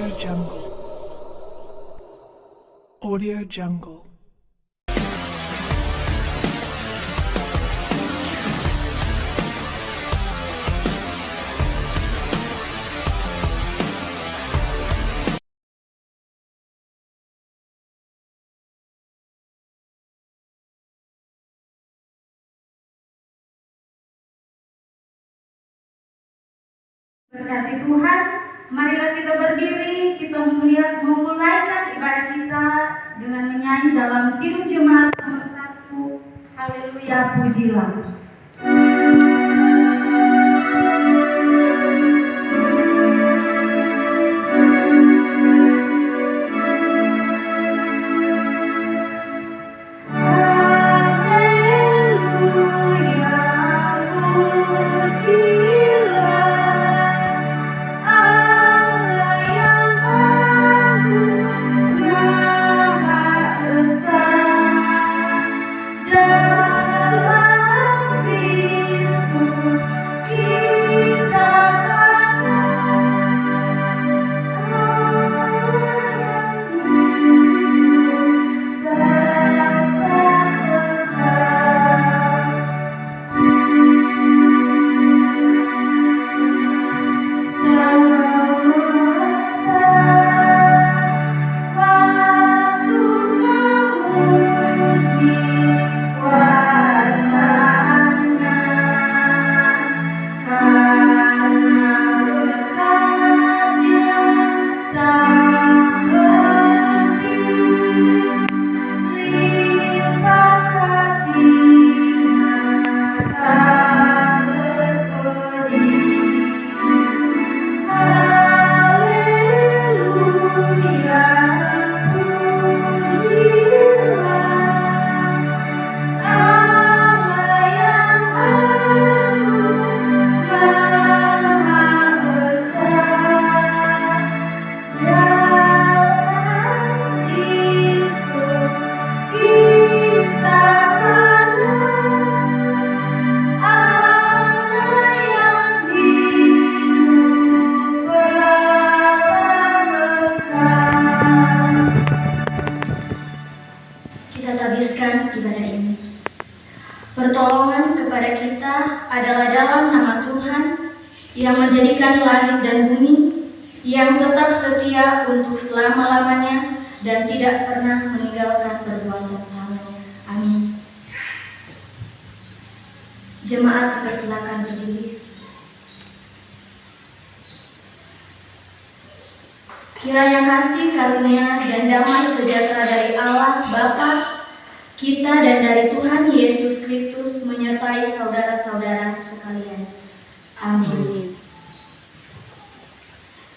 Audio Jungle. Audio Jungle. Berkati Tuhan, marilah kita berdiri, kita memulaikan ibadah kita dengan menyanyi dalam Kidung Jemaat nomor 1, Haleluya Pujilah. Ibadah ini. Pertolongan kepada kita adalah dalam nama Tuhan yang menjadikan langit dan bumi, yang tetap setia untuk selama-lamanya dan tidak pernah meninggalkan perbuatan tangannya. Amin. Jemaat dipersilakan berdiri. Kiranya kasih karunia dan damai sejahtera dari Allah Bapa kita dan dari Tuhan Yesus Kristus menyertai saudara-saudara sekalian. Amin.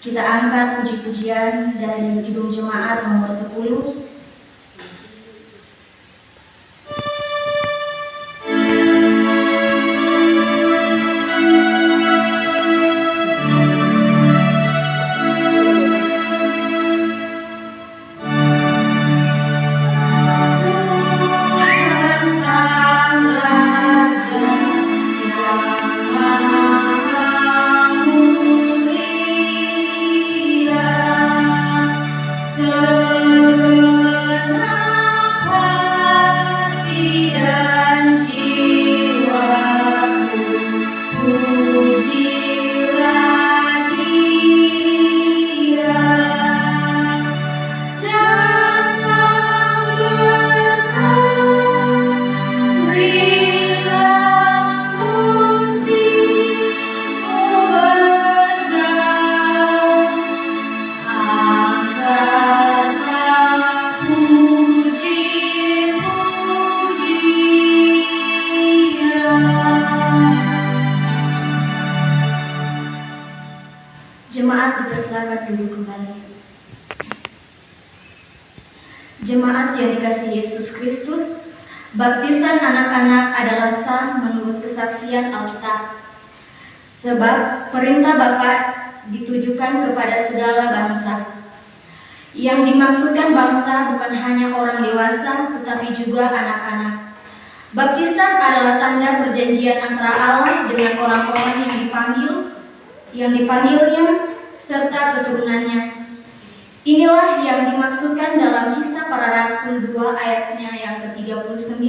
Kita angkat puji-pujian dari Kidung Jemaat nomor 10. Jemaat dipersilakan duduk kembali. Jemaat yang dikasihi Yesus Kristus, baptisan anak-anak adalah sah menurut kesaksian Alkitab. Sebab perintah Bapa ditujukan kepada segala bangsa. Yang dimaksudkan bangsa bukan hanya orang dewasa, tetapi juga anak-anak. Baptisan adalah tanda perjanjian antara Allah dengan orang-orang yang dipanggilnya serta keturunannya. Inilah yang dimaksudkan dalam Kisah Para Rasul 2 ayatnya yang ke-39.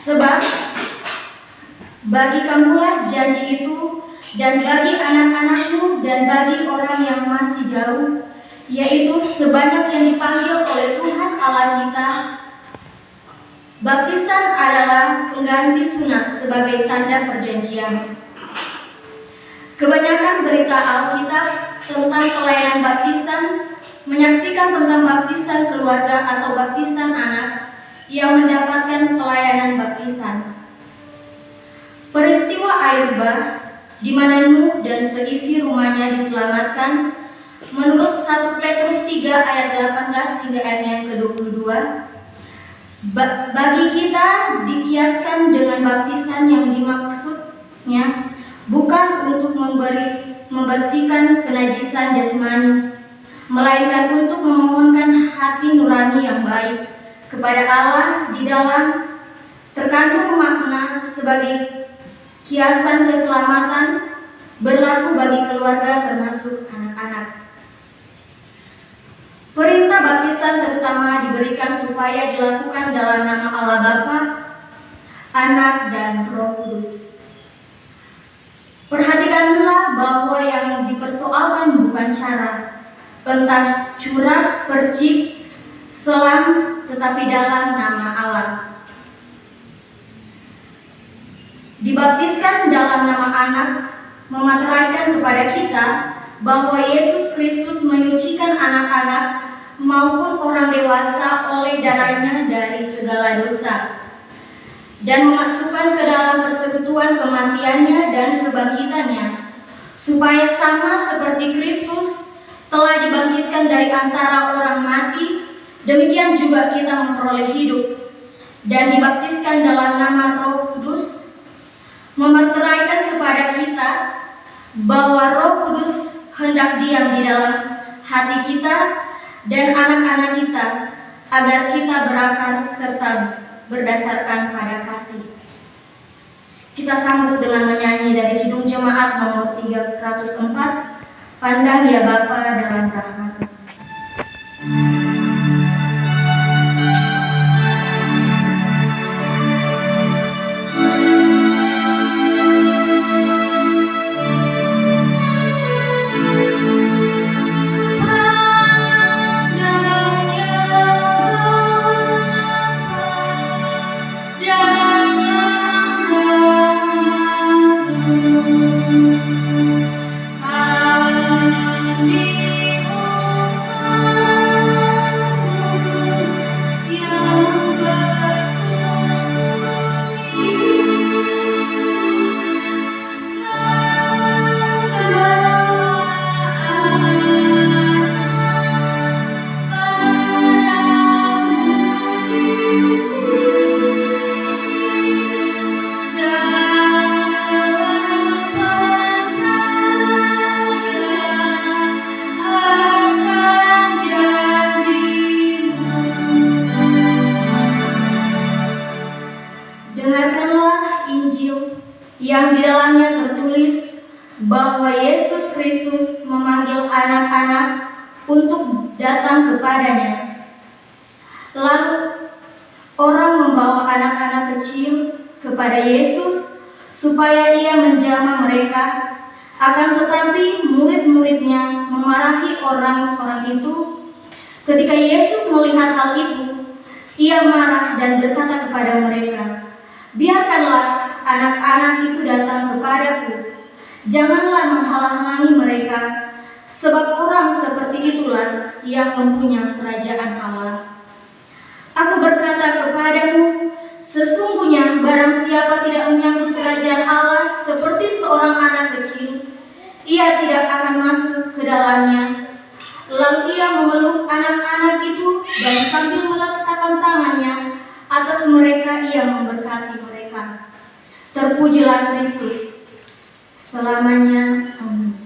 Sebab bagi kamulah janji itu, dan bagi anak-anakmu, dan bagi orang yang masih jauh, yaitu sebanyak yang dipanggil oleh Tuhan Allah kita. Baptisan adalah pengganti sunat sebagai tanda perjanjian. Kebanyakan berita Alkitab tentang pelayanan baptisan menyaksikan tentang baptisan keluarga atau baptisan anak yang mendapatkan pelayanan baptisan. Peristiwa air bah di mana Nuh dan seisi rumahnya diselamatkan menurut 1 Petrus 3 ayat 18 hingga ayat yang ke-22, bagi kita dikiaskan dengan baptisan yang dimaksudnya bukan untuk membersihkan kenajisan jasmani, melainkan untuk memohonkan hati nurani yang baik kepada Allah di dalam terkandung makna sebagai kiasan keselamatan berlaku bagi keluarga termasuk anak-anak. Perintah baptisan terutama diberikan supaya dilakukan dalam nama Allah Bapa, Anak, dan Roh Kudus. Perhatikanlah bahwa yang dipersoalkan bukan cara, entah curah, percik, selang, tetapi dalam nama Allah. Dibaptiskan dalam nama Anak memateraikan kepada kita bahwa Yesus Kristus menyucikan anak-anak maupun orang dewasa oleh darahnya dari segala dosa, dan memasukkan ke dalam persekutuan kematiannya dan kebangkitannya, supaya sama seperti Kristus telah dibangkitkan dari antara orang mati, demikian juga kita memperoleh hidup. Dan dibaptiskan dalam nama Roh Kudus memeteraikan kepada kita bahwa Roh Kudus hendak diam di dalam hati kita dan anak-anak kita, agar kita berakar serta berdasarkan pada kasih. Kita sambut dengan menyanyi dari Kidung Jemaat nomor 304, Pandang ya Bapa dalam rahmat. Yang di dalamnya tertulis bahwa Yesus Kristus memanggil anak-anak untuk datang kepadanya. Lalu orang membawa anak-anak kecil kepada Yesus supaya ia menjamah mereka. Akan tetapi murid-muridnya memarahi orang-orang itu. Ketika Yesus melihat hal itu, ia marah dan berkata kepada mereka, "Biarkanlah anak-anak itu datang kepadaku, janganlah menghalang-halangi mereka, sebab orang seperti itulah yang mempunyai kerajaan Allah. Aku berkata kepadamu, sesungguhnya barang siapa tidak menyambut kerajaan Allah seperti seorang anak kecil, ia tidak akan masuk ke dalamnya." Lalu ia memeluk anak-anak itu dan sambil meletakkan tangannya atas mereka, ia memberkati mereka. Terpujilah Kristus selamanya. Amin.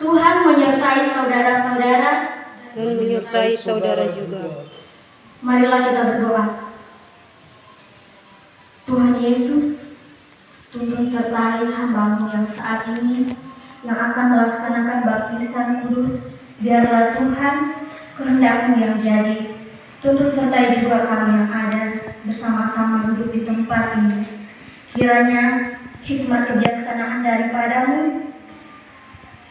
Tuhan menyertai saudara-saudara, menyertai saudara juga. Marilah kita berdoa. Tuhan Yesus, tuntun sertai hamba-Mu yang saat ini yang akan melaksanakan baptisan kudus, biarlah Tuhan kehendak-Mu yang jadi. Tuntut sertai juga kami yang ada bersama-sama duduk di tempat ini. Kiranya hikmat kebijaksanaan daripada-Mu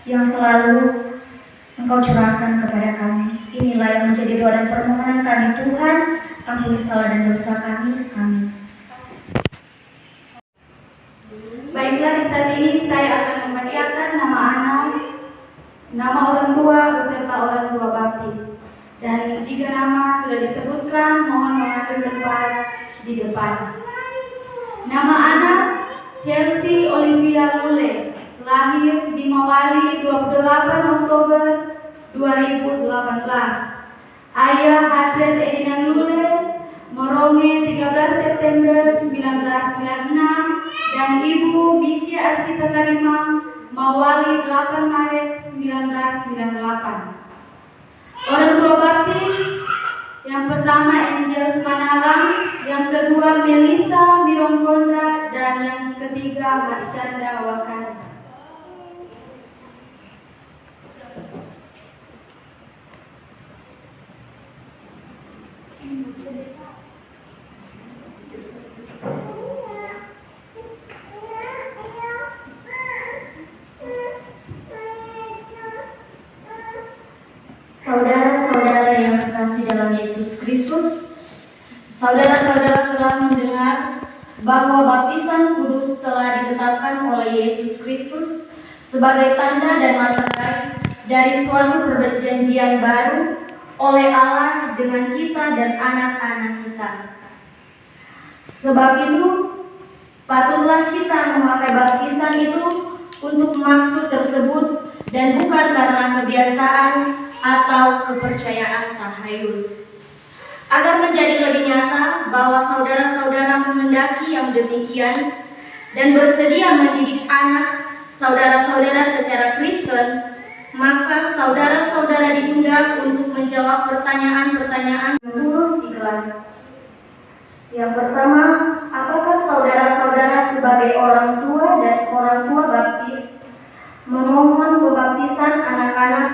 yang selalu Engkau curahkan kepada kami. Inilah yang menjadi doa dan permohonan kami, Tuhan. Ampuni salah dan dosa kami. Amin. Baiklah, di saat ini saya akan membacakan nama anak, nama orang tua beserta orang tua baptis. Dan jika nama sudah disebutkan, mohon mengambil tempat di depan. Nama anak Chelsea Olivia Lule, lahir di Mawali 28 Oktober 2018. Ayah Hadret Edina Lule, Moronge 13 September 1996, dan Ibu Misya Arsita Karima, Mawali 8 Maret 1998. Orang tua baptis, yang pertama Angels Manalang, yang kedua Melisa Mirongkonda, dan yang ketiga Marsyanda Wakanda. Saudara-saudara yang terkasih dalam Yesus Kristus, saudara-saudara telah mendengar bahwa baptisan kudus telah ditetapkan oleh Yesus Kristus sebagai tanda dan materai dari suatu perjanjian baru oleh Allah dengan kita dan anak-anak kita. Sebab itu, patutlah kita memakai baptisan itu untuk maksud tersebut dan bukan karena kebiasaan atau kepercayaan tahayul. Agar menjadi lebih nyata bahwa saudara-saudara menghendaki yang demikian dan bersedia mendidik anak saudara-saudara secara Kristen, maka saudara-saudara diundang untuk menjawab pertanyaan-pertanyaan tulus di kelas. Yang pertama, apakah saudara-saudara sebagai orang tua dan orang tua baptis memohon pembaptisan anak-anak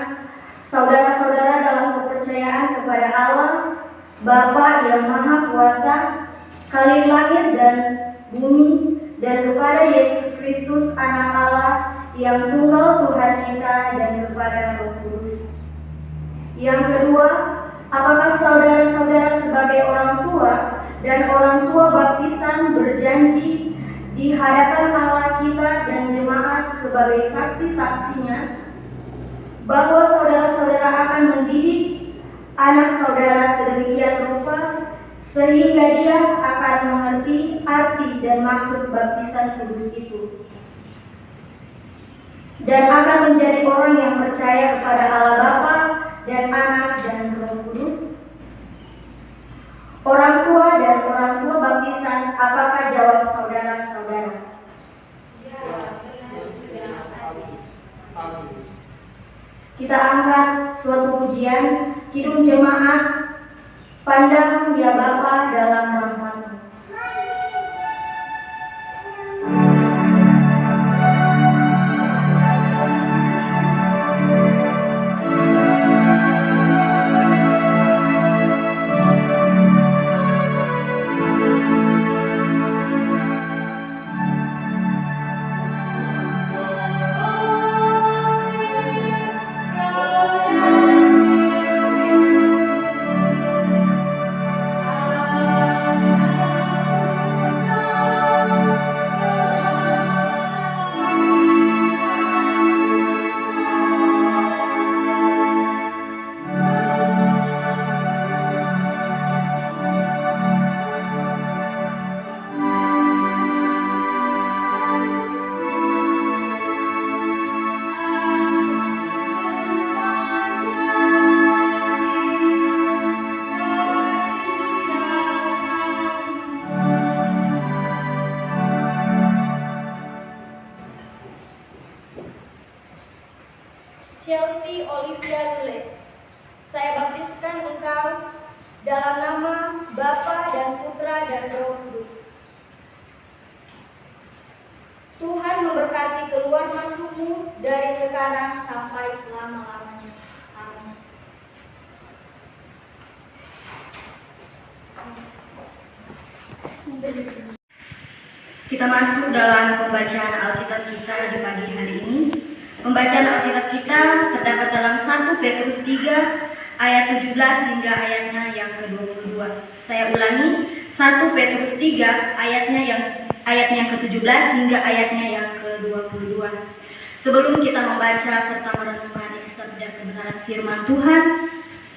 saudara-saudara dalam kepercayaan kepada Allah, Bapa yang Maha Kuasa, Khalil langit dan bumi, dan kepada Yesus Kristus Anak Allah yang tunggal Tuhan kita, dan kepada Roh Kudus. Yang kedua, apakah saudara-saudara sebagai orang tua dan orang tua baptisan berjanji di hadapan Allah kita dan jemaat sebagai saksi-saksinya bahwa saudara-saudara akan mendidik anak saudara sedemikian rupa sehingga dia akan mengerti arti dan maksud baptisan kudus itu, dan akan menjadi orang yang percaya kepada Allah Bapa dan Anak dan Roh Kudus? Orang tua dan orang tua baptisan, apakah jawab saudara-saudara? Kita angkat suatu pujian, Kidung Jemaat, Pandang ya Bapa dalam rahmat-Mu. Chelsea Olivia Lule, saya baptiskan engkau dalam nama Bapa dan Putra dan Roh Kudus. Tuhan memberkati keluar masukmu dari sekarang sampai selama-lamanya. Amin. Kita masuk dalam pembacaan Alkitab kita di pagi hari ini. Pembacaan Alkitab kita terdapat dalam 1 Petrus 3 ayat 17 hingga ayatnya yang ke-22. Saya ulangi, 1 Petrus 3 ayatnya yang ke-17 hingga ayatnya yang ke-22. Sebelum kita membaca serta merenungkan isi sabda kebenaran firman Tuhan,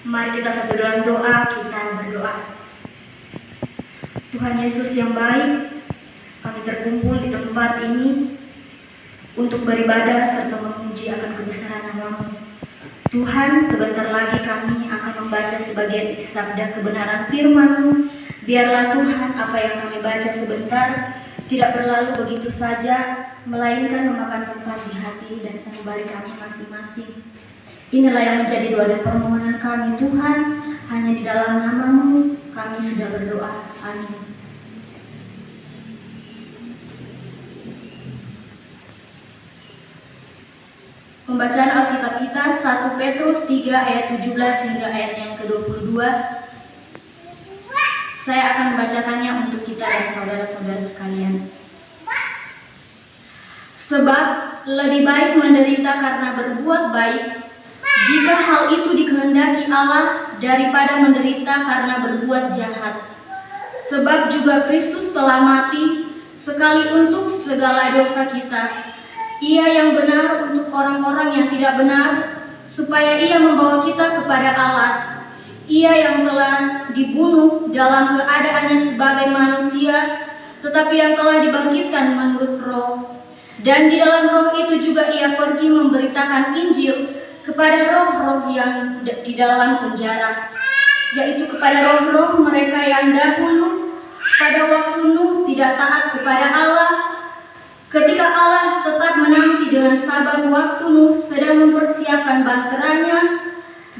mari kita satu dalam doa, kita berdoa. Tuhan Yesus yang baik, kami terkumpul di tempat ini untuk beribadah serta memuji akan kebesaran nama-Mu. Tuhan, sebentar lagi kami akan membaca sebagian isi sabda kebenaran firman-Mu. Biarlah Tuhan, apa yang kami baca sebentar tidak berlalu begitu saja, melainkan memakan tempat di hati dan sanubari kami masing-masing. Inilah yang menjadi doa dan permohonan kami, Tuhan. Hanya di dalam nama-Mu kami sudah berdoa. Amin. Pembacaan Alkitab kita 1 Petrus 3 ayat 17 hingga ayat yang ke-22. Saya akan membacakannya untuk kita dan saudara-saudara sekalian. Sebab lebih baik menderita karena berbuat baik, jika hal itu dikehendaki Allah, daripada menderita karena berbuat jahat. Sebab juga Kristus telah mati sekali untuk segala dosa kita. Ia yang benar untuk orang-orang yang tidak benar, supaya ia membawa kita kepada Allah. Ia yang telah dibunuh dalam keadaannya sebagai manusia, tetapi yang telah dibangkitkan menurut roh. Dan di dalam roh itu juga ia pergi memberitakan Injil kepada roh-roh yang di dalam penjara, yaitu kepada roh-roh mereka yang dahulu pada waktu Nuh tidak taat kepada Allah, ketika Allah tetap menanti dengan sabar waktu Nuh sedang mempersiapkan bahteranya,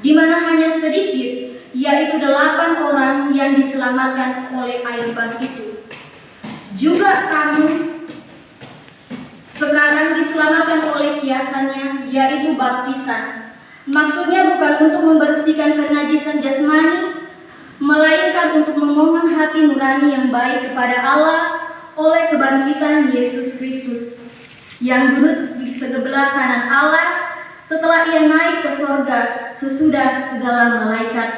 di mana hanya sedikit, yaitu 8 orang yang diselamatkan oleh air bah itu. Juga kamu sekarang diselamatkan oleh kiasannya, yaitu baptisan. Maksudnya bukan untuk membersihkan kenajisan jasmani, melainkan untuk memohon hati nurani yang baik kepada Allah oleh kebangkitan Yesus Kristus, yang duduk di sebelah kanan Allah setelah ia naik ke sorga sesudah segala malaikat.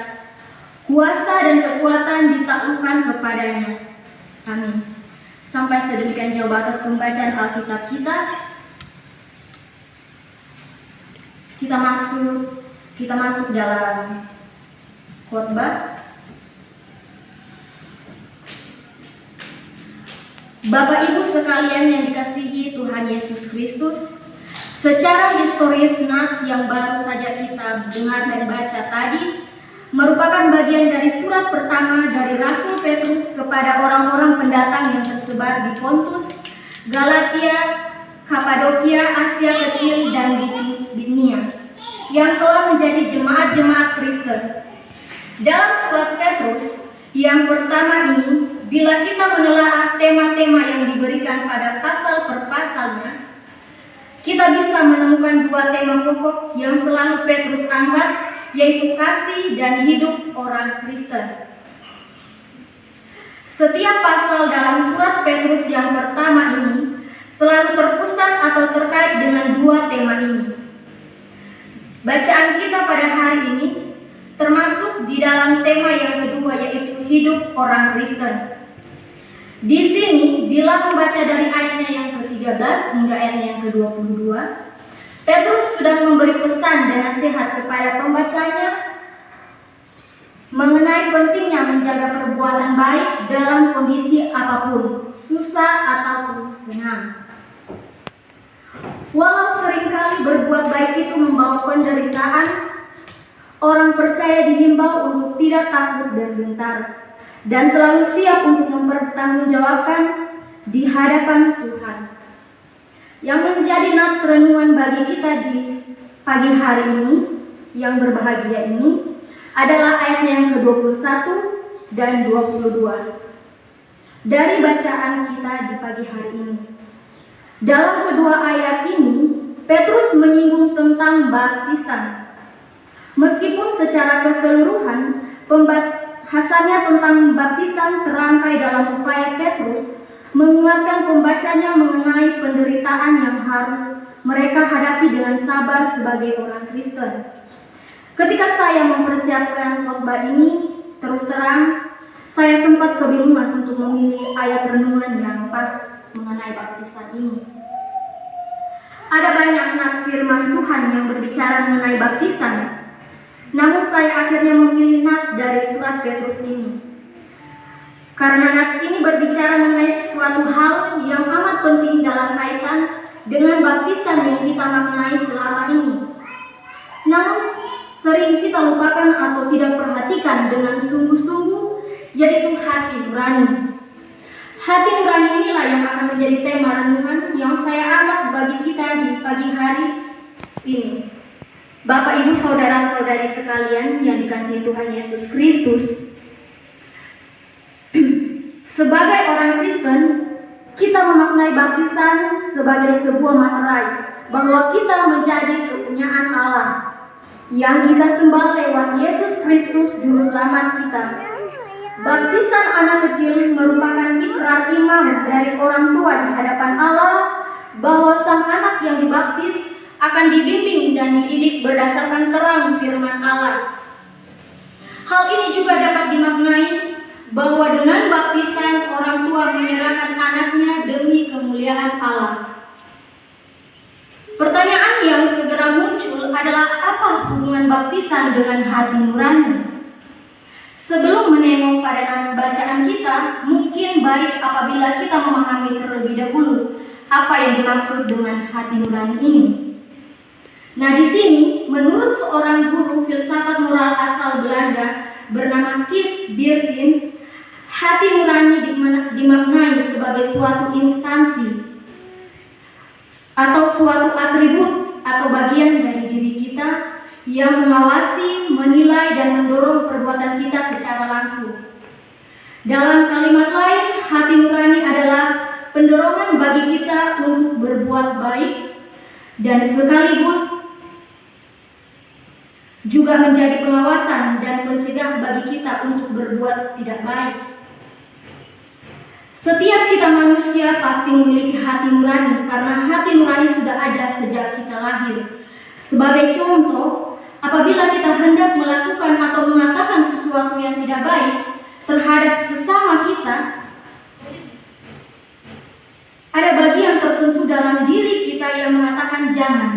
Kuasa dan kekuatan ditaklukkan kepadanya. Amin. Sampai sedemikian jauh batas pembacaan Alkitab kita. Kita masuk dalam khotbah. Bapak Ibu sekalian yang dikasihi Tuhan Yesus Kristus, secara historis nats yang baru saja kita dengar dan baca tadi merupakan bagian dari surat pertama dari Rasul Petrus kepada orang-orang pendatang yang tersebar di Pontus, Galatia, Kapadokia, Asia Kecil, dan Bithnia, yang telah menjadi jemaat-jemaat Kristen. Dalam surat Petrus yang pertama ini, bila kita menelaah tema-tema yang diberikan pada pasal per pasalnya, kita bisa menemukan 2 tema pokok yang selalu Petrus angkat, yaitu kasih dan hidup orang Kristen. Setiap pasal dalam surat Petrus yang pertama ini selalu terpusat atau terkait dengan 2 tema ini. Bacaan kita pada hari ini termasuk di dalam tema yang kedua, yaitu hidup orang Kristen. Di sini, bila membaca dari ayatnya yang ke-13 hingga ayatnya yang ke-22, Petrus sudah memberi pesan dan nasihat kepada pembacanya mengenai pentingnya menjaga perbuatan baik dalam kondisi apapun, susah ataupun senang. Walau seringkali berbuat baik itu membawa penderitaan, orang percaya dihimbau untuk tidak takut dan gentar, dan selalu siap untuk mempertanggungjawabkan di hadapan Tuhan. Yang menjadi nats renungan bagi kita di pagi hari ini yang berbahagia ini adalah ayatnya yang ke-21 dan 22 dari bacaan kita di pagi hari ini. Dalam kedua ayat ini, Petrus menyinggung tentang baptisan. Meskipun secara keseluruhan pembahasannya tentang baptisan terangkai dalam upaya Petrus menguatkan pembacanya mengenai penderitaan yang harus mereka hadapi dengan sabar sebagai orang Kristen. Ketika saya mempersiapkan khotbah ini, terus terang saya sempat kebingungan untuk memilih ayat renungan yang pas mengenai baptisan ini. Ada banyak nas firman Tuhan yang berbicara mengenai baptisan, namun saya akhirnya memilih nas dari surat Petrus ini. Karena nas ini berbicara mengenai suatu hal yang amat penting dalam kaitan dengan baptisan yang kita maknai selama ini. Namun sering kita lupakan atau tidak perhatikan dengan sungguh-sungguh, yaitu hati nurani. Hati nurani inilah yang akan menjadi tema renungan yang saya angkat bagi kita di pagi hari ini. Bapak, Ibu, saudara-saudari sekalian yang dikasihi Tuhan Yesus Kristus, sebagai orang Kristen, kita memaknai baptisan sebagai sebuah materai bahwa kita menjadi kepunyaan Allah yang kita sembah lewat Yesus Kristus juru selamat kita. Baptisan anak kecil merupakan ikrar iman dari orang tua di hadapan Allah bahwa sang anak yang dibaptis akan dibimbing dan dididik berdasarkan terang firman Allah. Hal ini juga dapat dimaknai bahwa dengan baptisan orang tua menyerahkan anaknya demi kemuliaan Allah. Pertanyaan yang segera muncul adalah apa hubungan baptisan dengan hati nurani? Sebelum menengok pada nas bacaan kita, mungkin baik apabila kita memahami terlebih dahulu apa yang dimaksud dengan hati nurani ini. Nah, di sini menurut seorang guru filsafat moral asal Belanda bernama Kees Birtins, hati nurani dimaknai sebagai suatu instansi atau suatu atribut atau bagian dari diri kita yang mengawasi, menilai, dan mendorong perbuatan kita secara langsung. Dalam kalimat lain, hati nurani adalah pendorongan bagi kita untuk berbuat baik dan sekaligus juga menjadi pengawasan dan pencegah bagi kita untuk berbuat tidak baik. Setiap kita manusia pasti memiliki hati nurani karena hati nurani sudah ada sejak kita lahir. Sebagai contoh, apabila kita hendak melakukan atau mengatakan sesuatu yang tidak baik terhadap sesama kita, ada bagian tertentu dalam diri kita yang mengatakan jangan.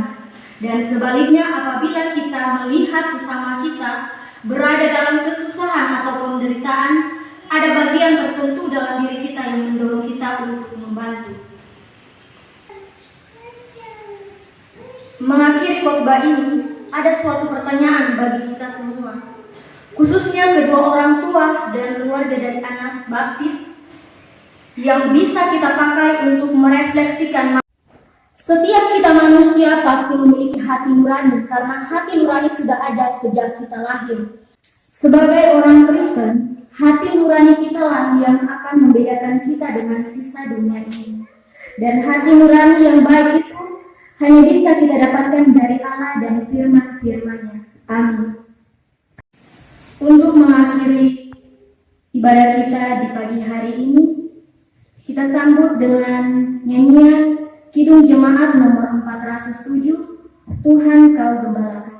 Dan sebaliknya, apabila kita melihat sesama kita berada dalam kesusahan atau penderitaan, ada bagian tertentu dalam diri kita yang mendorong kita untuk membantu. Mengakhiri khotbah ini, ada suatu pertanyaan bagi kita semua, khususnya kedua orang tua dan keluarga dari anak baptis, yang bisa kita pakai untuk merefleksikan. Setiap kita manusia pasti memiliki hati nurani karena hati nurani sudah ada sejak kita lahir. Sebagai orang Kristen, hati nurani kita lah yang akan membedakan kita dengan sisa dunia ini. Dan hati nurani yang baik itu hanya bisa kita dapatkan dari Allah dan firman-firman-Nya. Amin. Untuk mengakhiri ibadah kita di pagi hari ini, kita sambut dengan nyanyian Kidung Jemaat nomor 407, Tuhan Kau Gembalaku.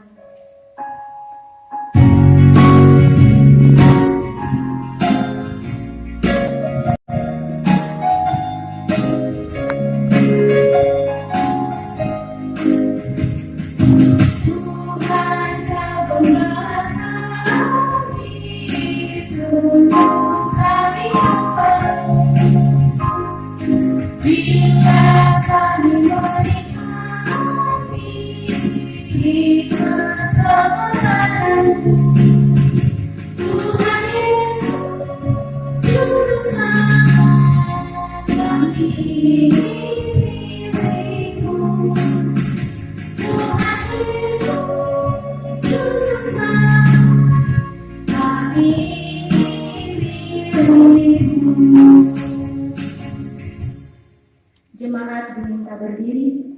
Jemaat diminta berdiri.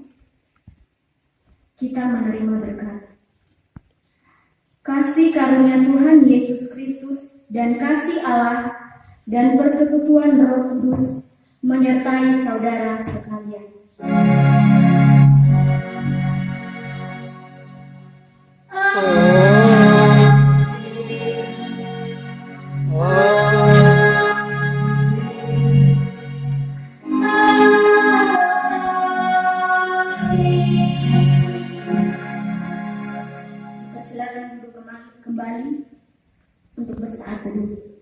kita menerima berkat. Kasih karunia Tuhan Yesus Kristus dan kasih Allah dan persekutuan Roh Kudus menyertai saudara sekalian. Silakan duduk kembali untuk bersaat teduh.